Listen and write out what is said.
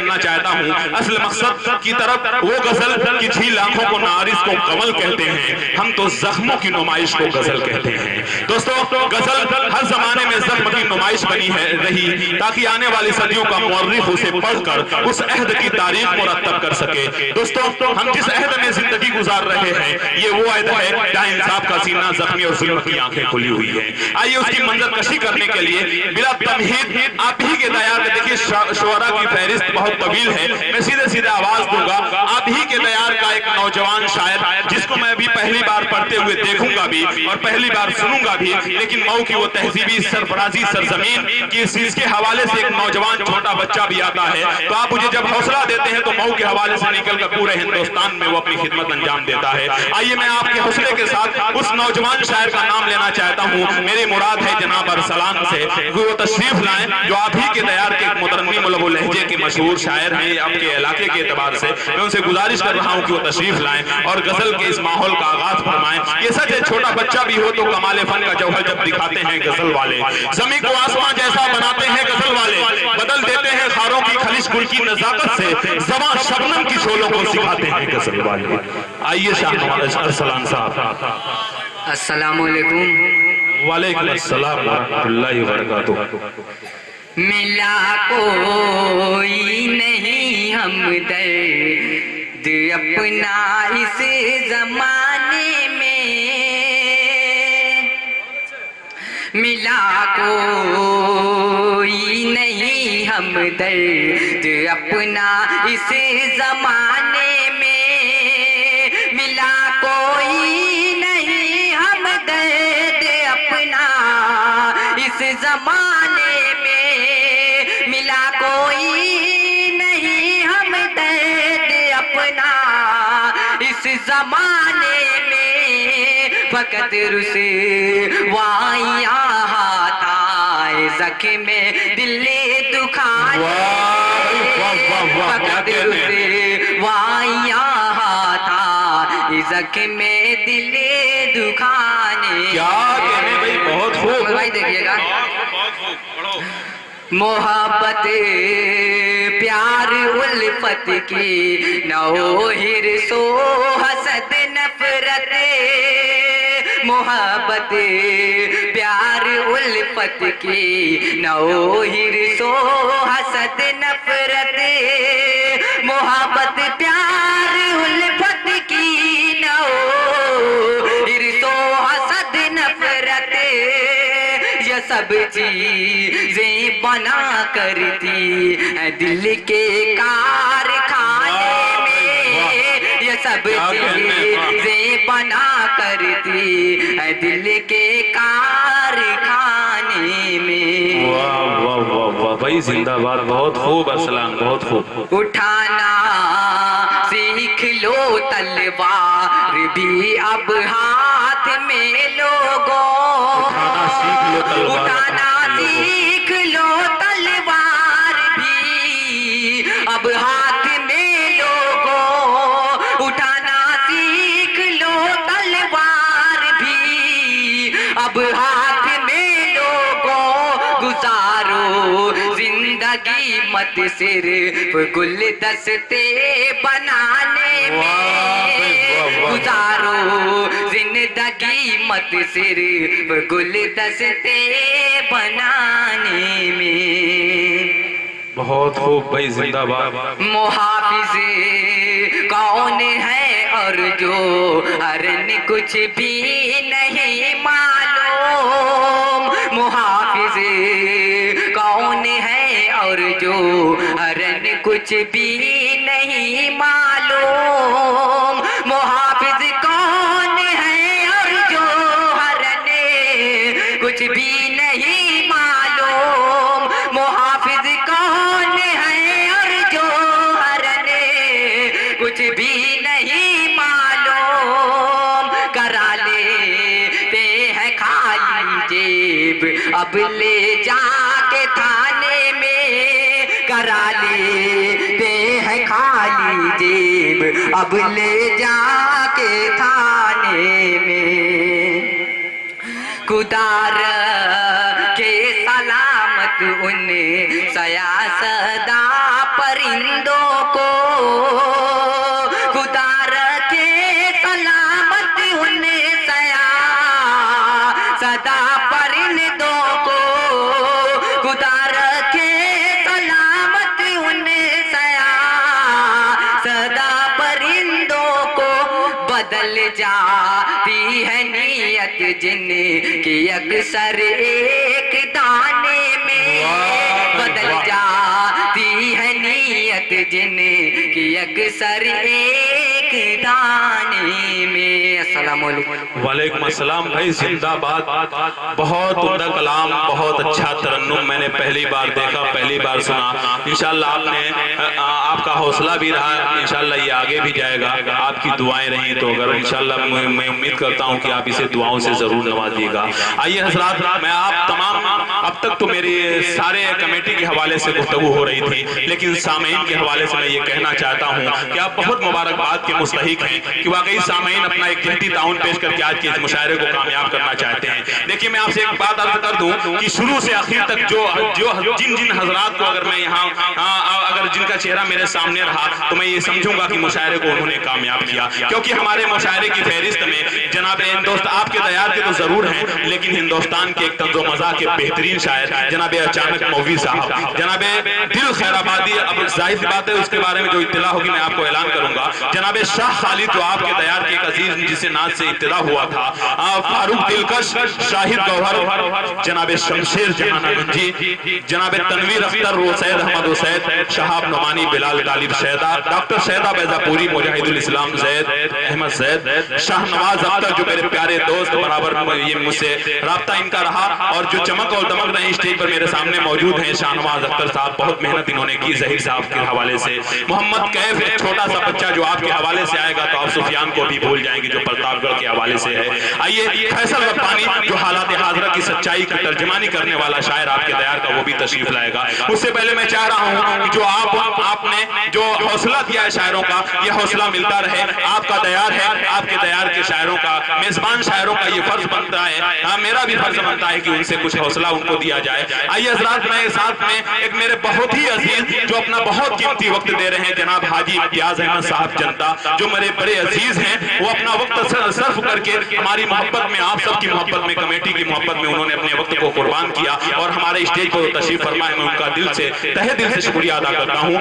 चलना चाहता हूँ असल मकसद की तरफ। वो गजल की झील आंखों को नारिस को कमल कहते हैं, हम तो जख्मों की नुमाइश को गजल कहते हैं। दोस्तों गजल हर जमाने में जख्म की नुमाइश बनी है रही, ताकि आने वाली सदियों का मुअर्रिख उसे पढ़कर उस अहद की तारीख मुरत्तब कर सके। दोस्तों हम जिस अहद में जिंदगी गुजार रहे हैं ये वो अहद है जहाँ इंसाफ का सीना जख्मी और जुल्म की आंखें खुली हुई है। आइए उसकी मंजर कशी करने के लिए बिला तमहीद आप ही के दयार में देखिए शुअरा की फहरिस्त बहुत तवील है, मैं सीधे सीधे आवाज दूंगा। आप ही के दयार का एक नौजवान शायर जिसको मैं अभी पहली बार पढ़ते हुए देखूंगा भी और पहली बार सुनूंगा भी, लेकिन मऊ की वो तहजीबी सरफराजी सरजमीन की इसके हवाले से एक नौजवान छोटा बच्चा भी आता है, तो आप मुझे जब हौसला देते हैं तो मऊ के हवाले से निकलकर पूरे हिंदुस्तान में वो अपनी खिदमत अंजाम देता है। आइए मैं आपके हौसले के साथ उस नौजवान शायर का नाम लेना चाहता हूँ। मेरी मुराद है जनाब अरसलान से वो तशरीफ लाएं जो आप ही के दयार के मुतरन्निम व लहजे के मशहूर शायर हैं। आपके इलाके के एतबार से मैं उनसे गुजारिश कर रहा हूँ कि वो तशरीफ लाएं और गजल के इस माहौल का आगाज फरमाएं। ये सच है छोटा बच्चा भी हो तो कमाले फन का जौहर जब दिखाते हैं गजल वाले, जमीन को आसमां जैसा बनाते हैं गजल वाले, बदल देते हैं खारों की खलिश गुल की नजाकत से, ज़बां शबनम की शोलों को सिखाते हैं गजल वाले। आइए शाह अरसलान साहब। अस्सलाम वालेकुम। वालेकुम अस्सलाम व रहमतुल्लाहि व बरकातुहू। मिला कोई नहीं हमदर्द अपना इस जमाने में, मिला कोई नहीं हमदर्द अपना इस जमाने में, मिला कोई नहीं हमदर्द अपना इस जमाने में, मिला कोई नहीं हमदर्द अपना इस जमाने में, फकत रुसवाइयां हाथाए ज़ख्म दिल दुखाने, फकत रुसवाइयां हाथाए ज़ख्म दिल दुखाने। क्या कहने भाई, बहुत खूब भाई देखिएगा। मोहब्बत प्यार उल्फत की नौ हिर्सो हसद नफरत, मोहब्बत प्यार उल्फत की नौ हिर्सो हसद नफरत, मोहब्बत प्यार उल्फत की नौ हिर्सो हसद नफरत, ये सब चीजें बना करती दिल के कारखाने में, ये सब चीजें बना करती दिल के कारखाने में। वाह वाह वाह वाह भाई जिंदाबाद, बहुत खूब अरसलान, बहुत खूब। उठाना सीख लो तलवार भी अब हाथ में लोगों, उठाना सीख लो तलवार भी अब हाथ में लोगों, उठाना सीख लो तलवार भी अब हाथ में लोगों, गुजारो जिंदगी मत सिर्फ गुलदस्ते बनाने में, गुजारो जिंदगी मत सिर्फ गुलदस्ते बनाने में। बहुत खूब भाई जिंदाबाद। मुहाफिज कौन है और जो हरन कुछ भी नहीं मालूम, मुहाफिज कौन है और जो हरन कुछ भी नहीं मालूम, मुहाफिज कौन है और जो हरन कुछ भी नहीं मालूम, मुहाफिज कौन है और जो हरन कुछ भी नहीं मालूम, करा लेते हैं खाली जेब अब ले जाके थाने में, करा लेते हैं खाली जेब अब ले जाके थाने में, खुदा के सलामत सलामत उन सयासदा परिंदों को, खुदा रखे सलामत उन सयासदा परिंदों को, खुदा रखे सलामत उन सयासदा परिंदों को। बदल जाती है नीयत जिन की अक्सर एक दाने में, बदल जाती है नीयत जिन की अक्सर एक दाने में। अस्सलाम वालेकुम। वालेकुम अस्सलाम भाई, जिंदाबाद। बहुत उम्दा कलाम, बहुत अच्छा तरन्नुम मैंने पहली बार देखा, पहली बार सुना। इंशाल्लाह आपका हौसला भी रहा, इंशाल्लाह ये आगे भी जाएगा। आपकी दुआएं रही तो अगर इंशाल्लाह मैं उम्मीद करता हूँ कि आप इसे दुआओं से जरूर नवाजिएगा। आइए हजरात, मैं आप तमाम, अब तक तो मेरी सारे कमेटी के हवाले से गुफ्तगू हो रही थी, लेकिन सामीन के हवाले से मैं ये कहना चाहता हूँ कि आप बहुत मुबारकबाद के मुस्तहिक हैं कि वाकई सामीन अपना एक जहदी ताउन पेश करके आज के इस मुशायरे को कामयाब करना चाहते हैं। देखिए, मैं आपसे एक बात अर्ज कर दूं कि शुरू से आखिर तक जो जिन हजरात को अगर मैं यहाँ अगर जिनका चेहरा मेरे सामने रहा तो मैं ये समझूंगा कि मुशायरे को उन्होंने कामयाब किया, क्योंकि हमारे मुशायरे की फहरिस्त में जनाब दोस्त आपके दयार के तो जरूर हैं, लेकिन हिंदुस्तान के एक तंज़ो मज़ा के बेहतरीन शायर जनाब अचानक मौलवी साहब, जनाब दिल खैराबादी, अब जाहिर सी बात है उसके बारे में जो इत्तला होगी मैं आपको ऐलान करूंगा। जनाब शाह खालिद जो आपके दयार के एक अजीज जिसे नाज से इब्तिदा हुआ था, फारूक दिलकश, शाहिद गौहर, जनाब शमशेर जहानागंजी, जनाब तनवीर अख्तर, सैयद अहमद हुसैन, शहाब नुमानी, बिलाल गालिब शैदा, डॉक्टर शैदा बैजापुरी, मुजाहिदुल इस्लाम जैद अहमद जैद, शाहनवाज अख्तर जो मेरे प्यारे दोस्त, बराबर ये मुझसे राब्ता इनका रहा, और जो चमक और दमक रहे स्टेज पर मेरे सामने मौजूद हैं शाहनवाज अख्तर साहब, बहुत मेहनत इन्होंने की जहीर साहब के हवाले से। मोहम्मद कैफ, एक छोटा सा बच्चा जो आपके हवाले से आएगा तो आप सुफियान को भी भूल जाएंगे जो प्रतापगढ़ के हवाले से है। आइए फैसल रब्बानी जो हालात हाजरा की सच्चाई की तर्जमानी करने वाला शायर आपके दयार का, वो भी तशरीफ लाएगा। उससे पहले मैं चाह रहा हूँ कि जो आपने जो हौसला दिया है शायरों का, ये हौसला मिलता रहे। आपका दयार है, आपके दयार के शायरों का, मेजबान शायरों का ये फर्ज बनता है, मेरा भी फर्ज बनता है कि उनसे कुछ हौसला उनको दिया जाए। आइए हजरात, मैं साथ में एक मेरे बहुत ही अजीज जो अपना बहुत कीमती वक्त दे रहे हैं जनाब हाजी इम्तियाज अहमद साहब जनता, जो मेरे बड़े अजीज हैं, वो अपना वक्त सर्फ करके हमारी मोहब्बत में, आप सबकी मोहब्बत में, कमेटी की मोहब्बत में उन्होंने अपने वक्त को कुर्बान किया और हमारे स्टेज पर तशरीफ फरमा है। मैं उनका दिल से, तहे दिल से शुक्रिया अदा करता हूँ।